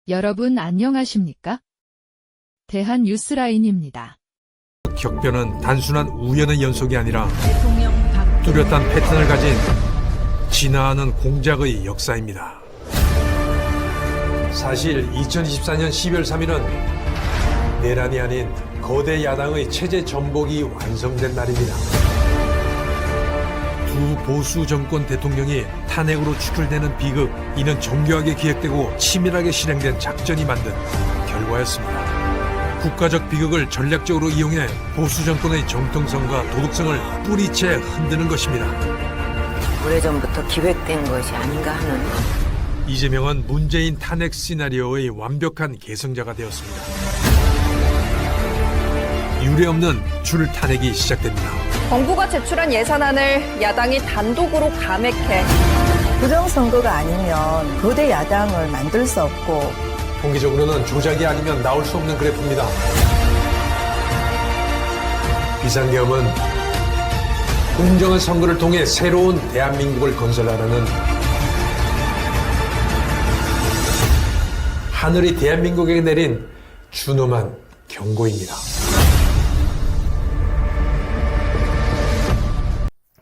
여러분 안녕하십니까? 대한뉴스라인입니다. 격변은 단순한 우연의 연속이 아니라 대통령 박 뚜렷한 패턴을 가진 진화하는 공작의 역사입니다. 사실 2024년 12월 3일은 내란이 아닌 거대 야당의 체제 전복이 완성된 날입니다. 두 보수 정권 대통령이 탄핵으로 추출되는 비극, 이는 정교하게 기획되고 치밀하게 실행된 작전이 만든 결과였습니다. 국가적 비극을 전략적으로 이용해 보수 정권의 정통성과 도덕성을 뿌리채 흔드는 것입니다. 오래전부터 기획된 것이 아닌가 하는. 이재명은 문재인 탄핵 시나리오의 완벽한 계승자가 되었습니다. 유례없는 줄 탄핵이 시작됩니다. 정부가 제출한 예산안을 야당이 단독으로 감액해 부정선거가 아니면 거대 야당을 만들 수 없고 통계적으로는 조작이 아니면 나올 수 없는 그래프입니다. 비상계엄은 공정한 선거를 통해 새로운 대한민국을 건설하라는 하늘이 대한민국에게 내린 준엄한 경고입니다.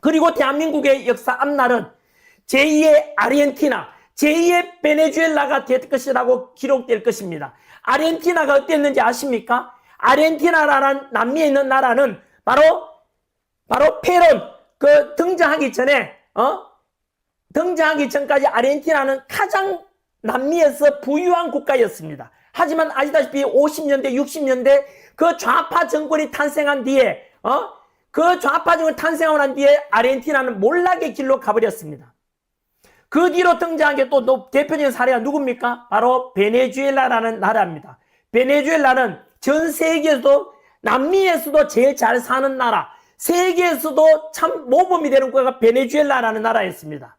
그리고 대한민국의 역사 앞날은 제2의 아르헨티나, 제2의 베네수엘라가 될 것이라고 기록될 것입니다. 아르헨티나가 어땠는지 아십니까? 아르헨티나라는 남미에 있는 나라는 바로 페론 등장하기 전까지 아르헨티나는 가장 남미에서 부유한 국가였습니다. 하지만 아시다시피 50년대, 60년대 그 좌파 정권이 탄생한 뒤에 그 좌파 정권이 탄생하고 난 뒤에 아르헨티나는 몰락의 길로 가버렸습니다. 그 뒤로 등장한 게 또 대표적인 사례가 누굽니까? 바로 베네수엘라라는 나라입니다. 베네수엘라는 전 세계에서도 남미에서도 제일 잘 사는 나라, 세계에서도 참 모범이 되는 국가가 베네수엘라라는 나라였습니다.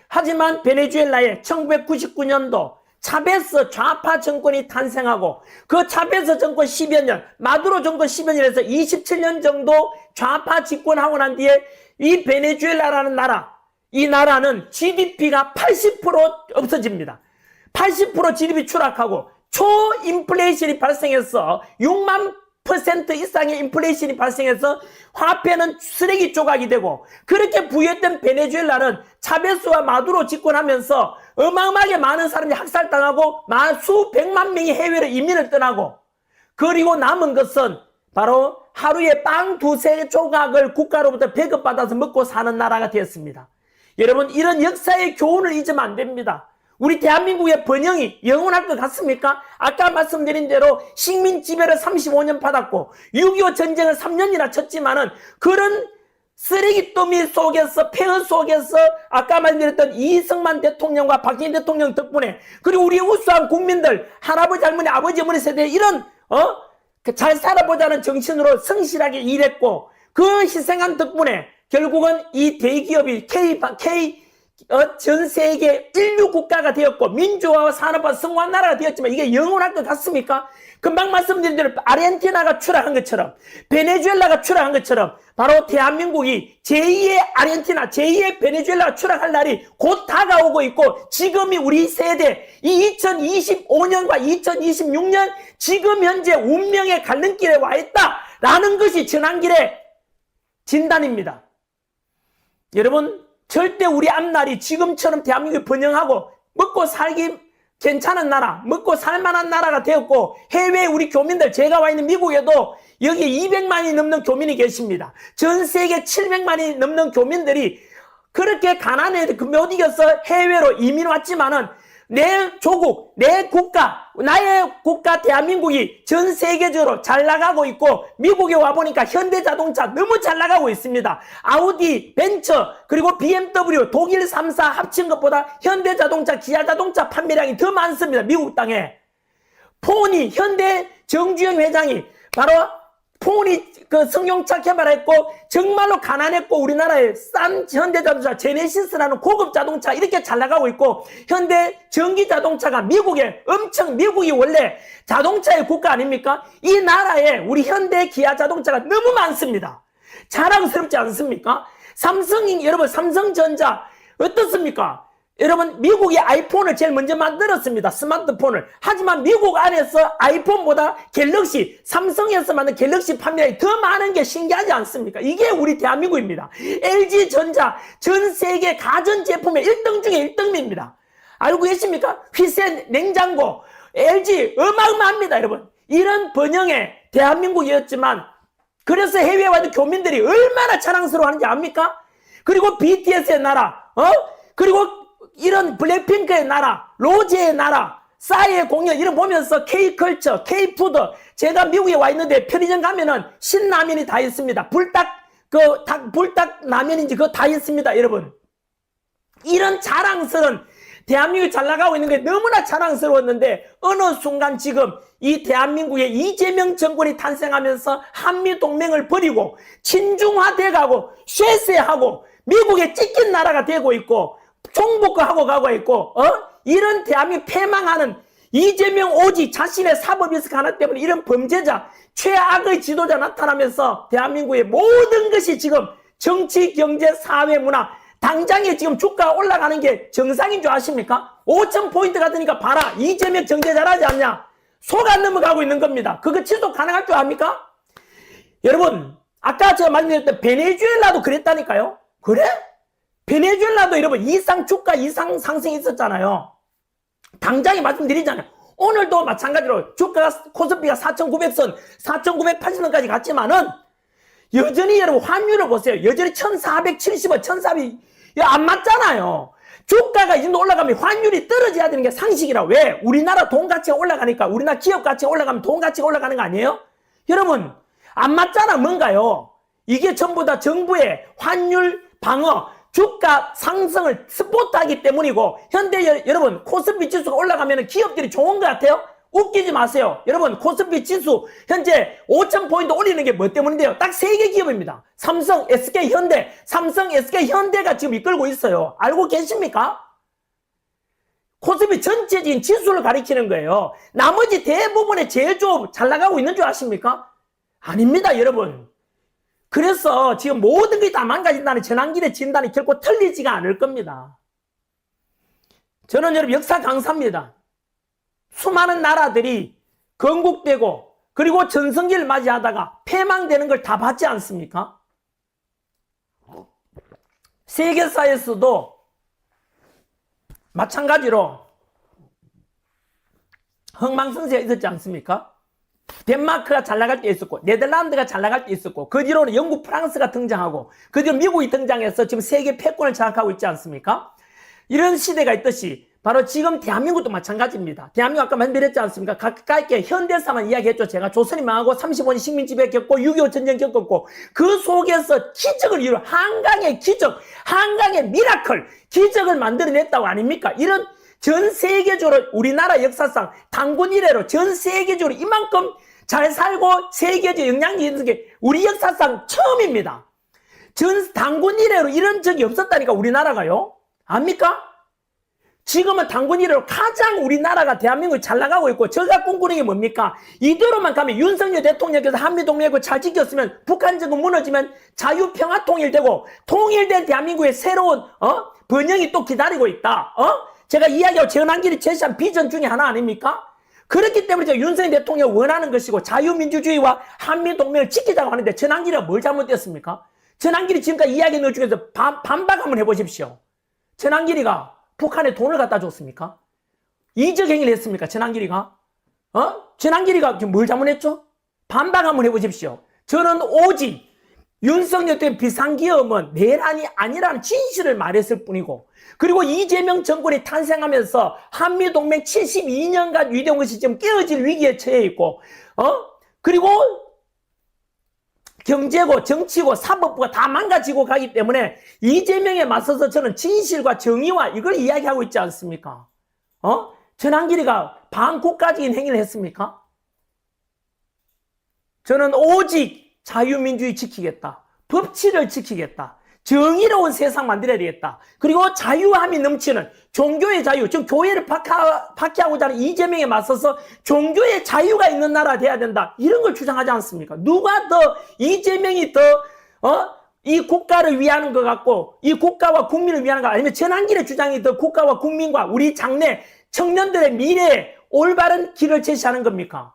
하지만 베네수엘라에 1999년도 차베스 좌파 정권이 탄생하고 그 차베스 정권 10여 년, 마두로 정권 10여 년에서 27년 정도 좌파 집권하고 난 뒤에 이 베네수엘라라는 나라, 이 나라는 GDP가 80% 없어집니다. 80% GDP 추락하고 초인플레이션이 발생해서 6만 % 이상의 인플레이션이 발생해서 화폐는 쓰레기 조각이 되고, 그렇게 부유했던 베네수엘라는 차베스와 마두로 집권하면서 어마어마하게 많은 사람이 학살당하고 수백만 명이 해외로 이민을 떠나고, 그리고 남은 것은 바로 하루에 빵 두세 조각을 국가로부터 배급받아서 먹고 사는 나라가 되었습니다. 여러분, 이런 역사의 교훈을 잊으면 안 됩니다. 우리 대한민국의 번영이 영원할 것 같습니까? 아까 말씀드린 대로 식민 지배를 35년 받았고 6.25 전쟁을 3년이나 쳤지만은 그런 쓰레기 더미 속에서, 폐허 속에서 아까 말씀드렸던 이승만 대통령과 박정희 대통령 덕분에, 그리고 우리 우수한 국민들, 할아버지, 할머니, 아버지, 어머니 세대에 이런 잘 살아보자는 정신으로 성실하게 일했고, 그 희생한 덕분에 결국은 이 대기업이 전 세계 인류 국가가 되었고 민주화와 산업화 성공한 나라가 되었지만 이게 영원할 것 같습니까? 금방 말씀드린 대로 아르헨티나가 추락한 것처럼, 베네수엘라가 추락한 것처럼 바로 대한민국이 제2의 아르헨티나, 제2의 베네수엘라가 추락할 날이 곧 다가오고 있고, 지금이 우리 세대 이 2025년과 2026년 지금 현재 운명의 갈림길에 와 있다라는 것이 지난길의 진단입니다. 여러분, 절대 우리 앞날이 지금처럼 대한민국이 번영하고 먹고 살기 괜찮은 나라, 먹고 살만한 나라가 되었고, 해외에 우리 교민들, 제가 와 있는 미국에도 여기 200만이 넘는 교민이 계십니다. 전 세계 700만이 넘는 교민들이 그렇게 가난에 못 이겨서 해외로 이민 왔지만은 내 조국, 내 국가, 나의 국가 대한민국이 전 세계적으로 잘 나가고 있고, 미국에 와보니까 현대자동차 너무 잘 나가고 있습니다. 아우디, 벤처, 그리고 BMW, 독일 3사 합친 것보다 현대자동차, 기아자동차 판매량이 더 많습니다. 미국 땅에. 포니, 현대 정주영 회장이 바로 포니 승용차 개발했고, 정말로 가난했고 우리나라에 싼 현대자동차 제네시스라는 고급 자동차 이렇게 잘 나가고 있고, 현대 전기자동차가 미국이 원래 자동차의 국가 아닙니까? 이 나라에 우리 현대 기아 자동차가 너무 많습니다. 자랑스럽지 않습니까? 여러분, 삼성전자 어떻습니까? 여러분, 미국이 아이폰을 제일 먼저 만들었습니다. 스마트폰을. 하지만 미국 안에서 아이폰보다 갤럭시, 삼성에서 만든 갤럭시 판매량이 더 많은 게 신기하지 않습니까? 이게 우리 대한민국입니다. LG전자 전 세계 가전제품의 1등 중에 1등입니다. 알고 계십니까? 휘센 냉장고, LG 어마어마합니다, 여러분. 이런 번영의 대한민국이었지만, 그래서 해외에 와 있는 교민들이 얼마나 자랑스러워하는지 압니까? 그리고 BTS의 나라, 그리고 이런 블랙핑크의 나라, 로제의 나라, 싸이의 공연 이런 보면서 K컬처, K푸드, 제가 미국에 와 있는데 편의점 가면은 신라면이 다 있습니다. 불닭 라면인지 그거 다 있습니다, 여러분. 이런 자랑스러운 대한민국이 잘 나가고 있는 게 너무나 자랑스러웠는데 어느 순간 지금 이 대한민국에 이재명 정권이 탄생하면서 한미동맹을 버리고 친중화돼가고 쇠퇴하고 미국에 찢긴 나라가 되고 있고 종북하고 가고 있고 이런 대한민국 패망하는 이재명 오지 자신의 사법이스크 하나 때문에 이런 범죄자 최악의 지도자 나타나면서 대한민국의 모든 것이 지금 정치, 경제, 사회, 문화 당장에 지금 주가가 올라가는 게 정상인 줄 아십니까? 5,000포인트 같으니까 봐라. 이재명 경제 잘하지 않냐? 속 안 넘어가고 있는 겁니다. 그거 지속 가능할 줄 압니까? 여러분, 아까 제가 말씀드렸던 베네수엘라도 그랬다니까요? 그래? 베네수엘라도 여러분 주가 이상 상승이 있었잖아요. 당장에 말씀드리잖아요. 오늘도 마찬가지로 주가가 코스피가 4,900선, 4,980원까지 갔지만은 여전히 여러분 환율을 보세요. 여전히 1,470원, 1,400, 안 맞잖아요. 주가가 이 정도 올라가면 환율이 떨어져야 되는 게 상식이라. 왜? 우리나라 돈 가치가 올라가니까, 우리나라 기업 가치가 올라가면 돈 가치가 올라가는 거 아니에요? 여러분, 안 맞잖아, 뭔가요? 이게 전부 다 정부의 환율 방어, 주가 상승을 스포트하기 때문이고, 현대 여러분, 코스피 지수가 올라가면 기업들이 좋은 것 같아요? 웃기지 마세요. 여러분, 코스피 지수 현재 5,000포인트 올리는 게 뭐 때문인데요? 딱 3개 기업입니다. 삼성, SK, 현대. 삼성, SK, 현대가 지금 이끌고 있어요. 알고 계십니까? 코스피 전체적인 지수를 가리키는 거예요. 나머지 대부분의 제일 좀 잘 나가고 있는 줄 아십니까? 아닙니다, 여러분. 그래서 지금 모든 게 다 망가진다는 전환길의 진단이 결코 틀리지가 않을 겁니다. 저는 여러분 역사 강사입니다. 수많은 나라들이 건국되고 그리고 전성기를 맞이하다가 패망되는 걸 다 봤지 않습니까? 세계사에서도 마찬가지로 흥망성쇠가 있었지 않습니까? 덴마크가 잘 나갈 때 있었고 네덜란드가 잘 나갈 때 있었고 그 뒤로는 영국, 프랑스가 등장하고 그 뒤로 미국이 등장해서 지금 세계 패권을 장악하고 있지 않습니까? 이런 시대가 있듯이 바로 지금 대한민국도 마찬가지입니다. 대한민국 아까 말씀드렸지 않습니까? 가까이 현대사만 이야기했죠. 제가 조선이 망하고 35년 식민지배 겪고 6.25 전쟁 겪었고 그 속에서 기적을 이룬 한강의 기적, 한강의 미라클, 기적을 만들어냈다고 아닙니까? 이런 전 세계적으로 우리나라 역사상 단군 이래로 전 세계적으로 이만큼 잘 살고 세계적 영향력이 있는 게 우리 역사상 처음입니다. 전 단군 이래로 이런 적이 없었다니까 우리나라가요. 압니까? 지금은 단군 이래로 가장 우리나라가 대한민국이 잘 나가고 있고 제가 꿈꾸는 게 뭡니까? 이대로만 가면 윤석열 대통령께서 한미동맹을 잘 지켰으면 북한 정권 무너지면 자유평화통일되고 통일된 대한민국의 새로운 번영이 또 기다리고 있다. 제가 이야기하고 전환길이 제시한 비전 중에 하나 아닙니까? 그렇기 때문에 제가 윤석열 대통령이 원하는 것이고 자유민주주의와 한미동맹을 지키자고 하는데 전환길이가 뭘 잘못했습니까? 전환길이 지금까지 이야기한 것 중에서 반박 한번 해보십시오. 전환길이가 북한에 돈을 갖다 줬습니까? 이적 행위를 했습니까? 전환길이가? 전환길이가 지금 뭘 잘못했죠? 반박 한번 해보십시오. 저는 오직 윤석열 때 비상기업은 내란이 아니라는 진실을 말했을 뿐이고 그리고 이재명 정권이 탄생하면서 한미동맹 72년간 유지된 것이 지금 깨어질 위기에 처해 있고 그리고 경제고 정치고 사법부가 다 망가지고 가기 때문에 이재명에 맞서서 저는 진실과 정의와 이걸 이야기하고 있지 않습니까? 전환길이가 반국가적인 행위를 했습니까? 저는 오직 자유민주주의 지키겠다. 법치를 지키겠다. 정의로운 세상 만들어야 되겠다. 그리고 자유함이 넘치는 종교의 자유, 지금 교회를 박해하고자 하는 이재명에 맞서서 종교의 자유가 있는 나라가 돼야 된다. 이런 걸 주장하지 않습니까? 누가 더 이재명이 더 이 국가를 위하는 것 같고 이 국가와 국민을 위하는 것, 아니면 전환길의 주장이 더 국가와 국민과 우리 장래 청년들의 미래에 올바른 길을 제시하는 겁니까?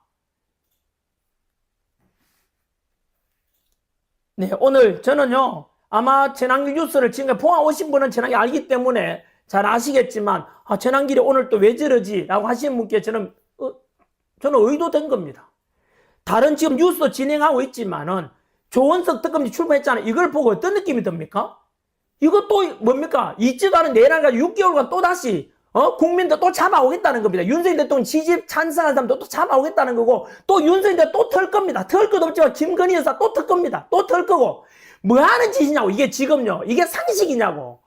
네, 오늘 저는요, 아마 전환길 뉴스를 지금까지 보아오신 분은 전환길 알기 때문에 잘 아시겠지만, 전환길이 오늘 또 왜 저러지? 라고 하시는 분께 저는 의도된 겁니다. 다른 지금 뉴스도 진행하고 있지만은, 조원석 특검이 출범했잖아요. 이걸 보고 어떤 느낌이 듭니까? 이거 또 뭡니까? 있지도 않은 내란가 6개월간 또 다시, 국민들 또 잡아오겠다는 겁니다. 윤석열 대통령 지지 찬성하는 사람도 또 잡아오겠다는 거고, 또 윤석열 대통령 또 털 겁니다. 털 것도 없지만 김건희 여사 또 털 겁니다. 또 털 거고. 뭐 하는 짓이냐고, 이게 지금요. 이게 상식이냐고.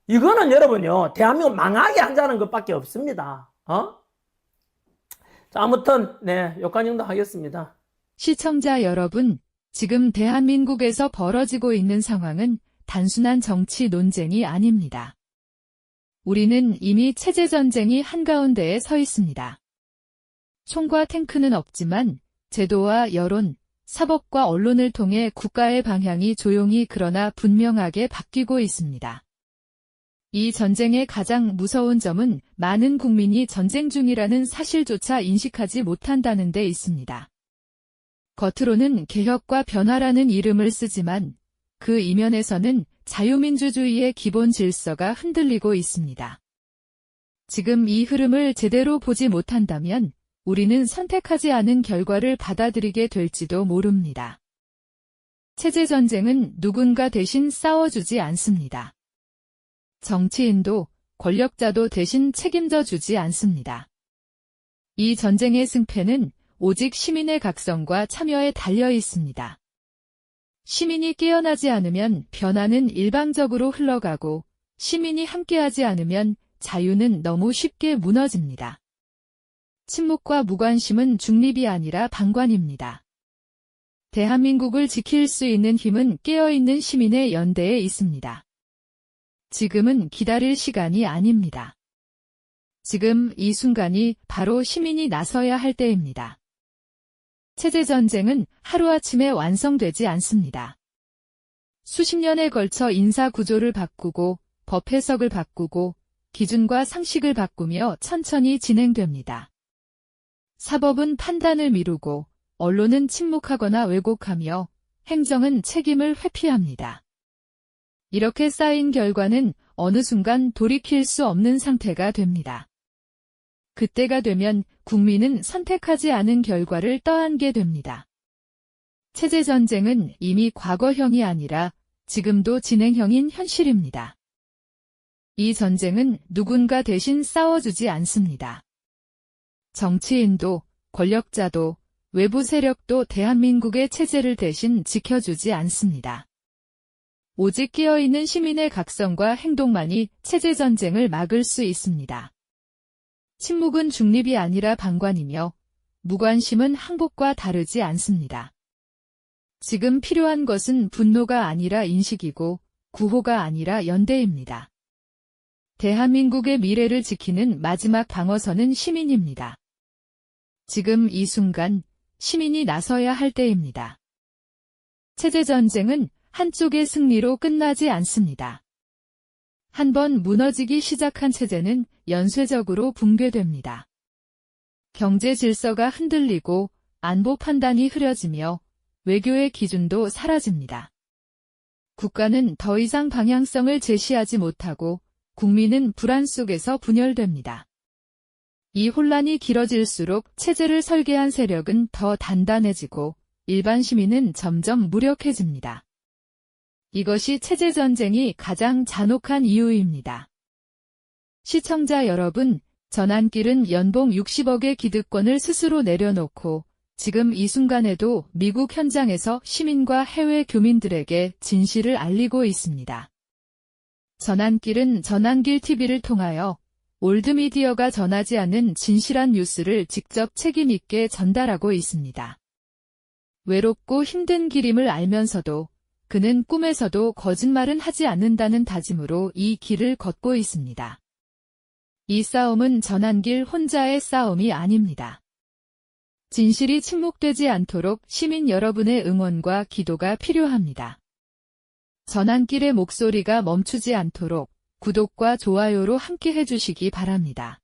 이거는 여러분요, 대한민국 망하게 하자는 것밖에 없습니다. 자, 아무튼, 네, 여기까지 정도 하겠습니다. 시청자 여러분, 지금 대한민국에서 벌어지고 있는 상황은 단순한 정치 논쟁이 아닙니다. 우리는 이미 체제전쟁이 한가운데에 서 있습니다. 총과 탱크는 없지만 제도와 여론, 사법과 언론을 통해 국가의 방향이 조용히 그러나 분명하게 바뀌고 있습니다. 이 전쟁의 가장 무서운 점은 많은 국민이 전쟁 중이라는 사실조차 인식하지 못한다는 데 있습니다. 겉으로는 개혁과 변화라는 이름을 쓰지만 그 이면에서는 자유민주주의의 기본 질서가 흔들리고 있습니다. 지금 이 흐름을 제대로 보지 못한다면 우리는 선택하지 않은 결과를 받아들이게 될지도 모릅니다. 체제전쟁은 누군가 대신 싸워주지 않습니다. 정치인도 권력자도 대신 책임져 주지 않습니다. 이 전쟁의 승패는 오직 시민의 각성과 참여에 달려 있습니다. 시민이 깨어나지 않으면 변화는 일방적으로 흘러가고 시민이 함께하지 않으면 자유는 너무 쉽게 무너집니다. 침묵과 무관심은 중립이 아니라 방관입니다. 대한민국을 지킬 수 있는 힘은 깨어있는 시민의 연대에 있습니다. 지금은 기다릴 시간이 아닙니다. 지금 이 순간이 바로 시민이 나서야 할 때입니다. 체제전쟁은 하루아침에 완성되지 않습니다. 수십 년에 걸쳐 인사구조를 바꾸고 법 해석을 바꾸고 기준과 상식을 바꾸며 천천히 진행됩니다. 사법은 판단을 미루고 언론은 침묵하거나 왜곡하며 행정은 책임을 회피합니다. 이렇게 쌓인 결과는 어느 순간 돌이킬 수 없는 상태가 됩니다. 그때가 되면 국민은 선택하지 않은 결과를 떠안게 됩니다. 체제전쟁은 이미 과거형이 아니라 지금도 진행형인 현실입니다. 이 전쟁은 누군가 대신 싸워주지 않습니다. 정치인도 권력자도 외부 세력도 대한민국의 체제를 대신 지켜주지 않습니다. 오직 깨어있는 시민의 각성과 행동만이 체제전쟁을 막을 수 있습니다. 침묵은 중립이 아니라 방관이며 무관심은 항복과 다르지 않습니다. 지금 필요한 것은 분노가 아니라 인식이고 구호가 아니라 연대입니다. 대한민국의 미래를 지키는 마지막 방어선은 시민입니다. 지금 이 순간 시민이 나서야 할 때입니다. 체제전쟁은 한쪽의 승리로 끝나지 않습니다. 한번 무너지기 시작한 체제는 연쇄적으로 붕괴됩니다. 경제 질서가 흔들리고 안보 판단이 흐려지며 외교의 기준도 사라집니다. 국가는 더 이상 방향성을 제시하지 못하고 국민은 불안 속에서 분열됩니다. 이 혼란이 길어질수록 체제를 설계한 세력은 더 단단해지고 일반 시민은 점점 무력해집니다. 이것이 체제전쟁이 가장 잔혹한 이유입니다. 시청자 여러분, 전환길은 연봉 60억의 기득권을 스스로 내려놓고 지금 이 순간에도 미국 현장에서 시민과 해외 교민들에게 진실을 알리고 있습니다. 전환길은 전환길 TV를 통하여 올드미디어가 전하지 않은 진실한 뉴스를 직접 책임있게 전달하고 있습니다. 외롭고 힘든 길임을 알면서도 그는 꿈에서도 거짓말은 하지 않는다는 다짐으로 이 길을 걷고 있습니다. 이 싸움은 전환길 혼자의 싸움이 아닙니다. 진실이 침묵되지 않도록 시민 여러분의 응원과 기도가 필요합니다. 전환길의 목소리가 멈추지 않도록 구독과 좋아요로 함께 해주시기 바랍니다.